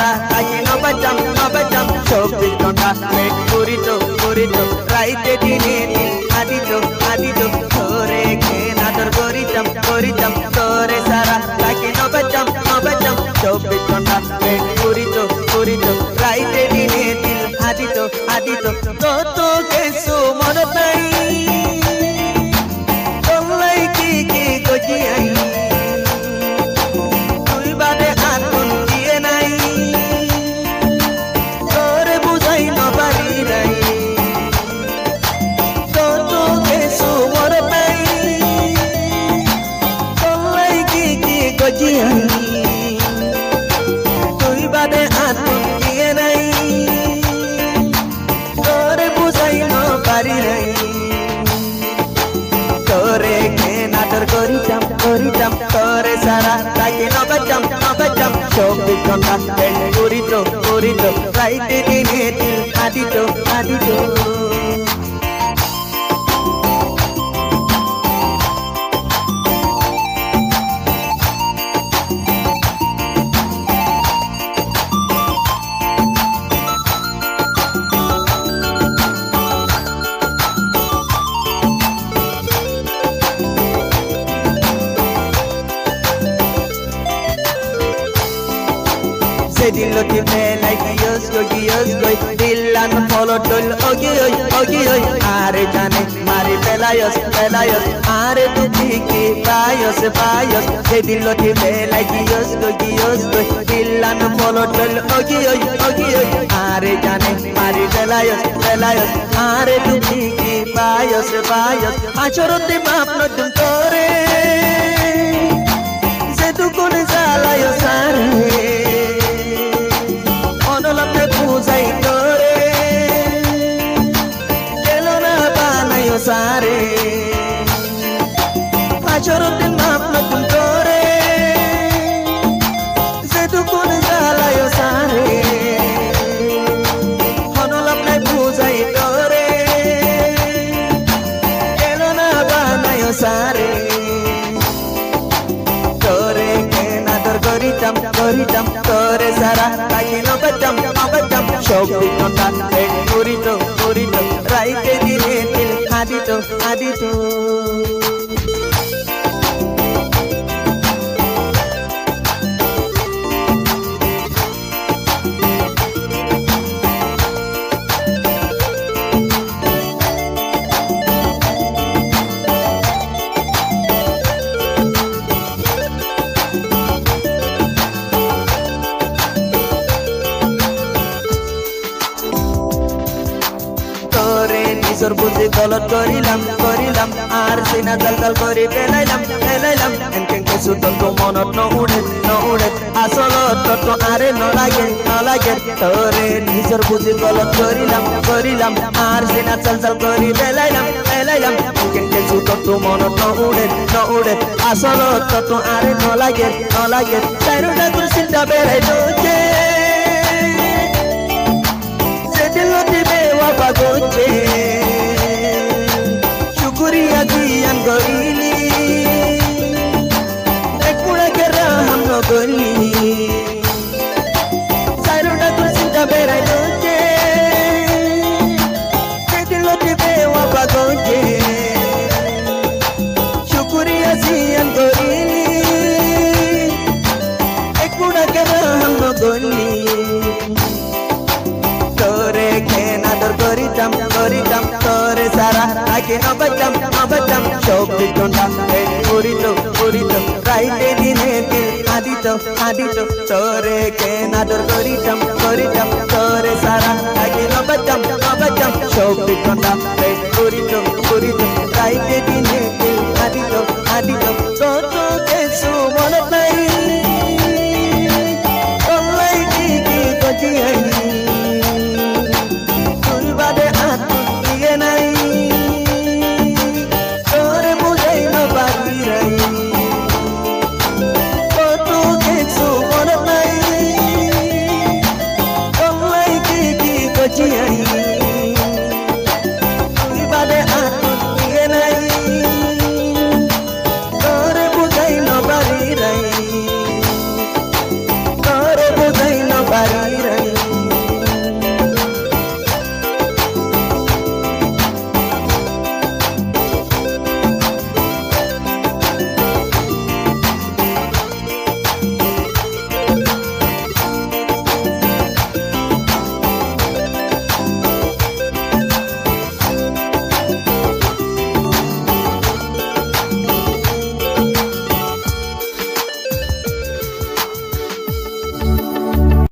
সারা থাকি নবাজাম নবাজাম 24 ঘন্টা পেট পুরিত পুরিত রাইতে দিনে দিন আদিত আদিত তোরে কেন আদর করিতাম করিতাম তোরে সারা থাকি নবাজাম নবাজাম 24 ঘন্টা পেট পুরিত পুরিত রাইতে দিনে দিন আদিত আদিত কত কিছু মনে নাই তোলাই কি কি গজিয়াই তুই বাদে আর কোন দিয়ে নাই তোরে বুঝাই নপারি নাই কত কিছু মনে নাই তোলাই কি কি গজিয়াই তুই বাদে আর কোন দিয়ে নাই তোরে বুঝাই নপারি নাই তোরে কেন আদর করিতাম করিতাম তোরে সারা তাকে নবাজাম নবাজাম 24 ঘন্টা পেট পুরিত পুরিত রাইতে দিনে দিন Adit Adit Sedin loti me like yos go dilan follow tul ogi oy are jane mari pelayos pelayos are tu tiki payos payos sedin loti me like yos go dilan follow tul ogi oy are jane mari pelayos pelayos are tu tiki payos payos achorote mapno tum tore se tu con salayo sare অনলমে বুঝাই তোরে এলো না বানাইও সারে আচরতে মাপ নতুন তোরে যেটুকুন জ্বালাইও সারে অনলমে বুঝাই তোরে এলো না বানাইও সারে তোরে কেন আদর করিতাম করিতাম তোরে সারা তাকে নবাজাম নবাজাম 24 ঘন্টা পেট পুরিত পুরিত রাইতে দিনে দিন আদিত আদিত নিজর বুঝি গলত করিলাম করিলাম আর সিনা জলজল করি পেলাইলাম পেলাইলাম এনকে কিছু তো মনত নউড়ে আসল তত আরে নলাগে তোরে নিজর বুঝি গলত করিলাম করিলাম আর সিনা জলজল করি পেলাইলাম পেলাইলাম এনকে কিছু তো মনত নউড়ে আসল তত আরে নলাগে চাইরোটা তোর চিন্তা বেড়াই দোছে সেদিন দিবে ওয়াবা গোছে শুকরিয়া দিয়ান গরিলি একুড়া কেরা হাম নগলি চাইরোটা তোর চিন্তা বেড়াই দোছে সেদিন দিবে ওয়াবা গোছে শুকরিয়া দিয়ান গরিলি একুড়া কেরা হাম নগলি তোরে কেন আদর করিতাম করিতাম তোরে সারা তাকে নবাজাম নবাজাম 24 ঘন্টা পেট পুরিত পুরিত রাইতে দিনে দিন আদিত আদিত তোরে কেন আদর করিতাম করিতাম তোরে সারা তাকে নবাজাম নবাজাম 24 ঘন্টা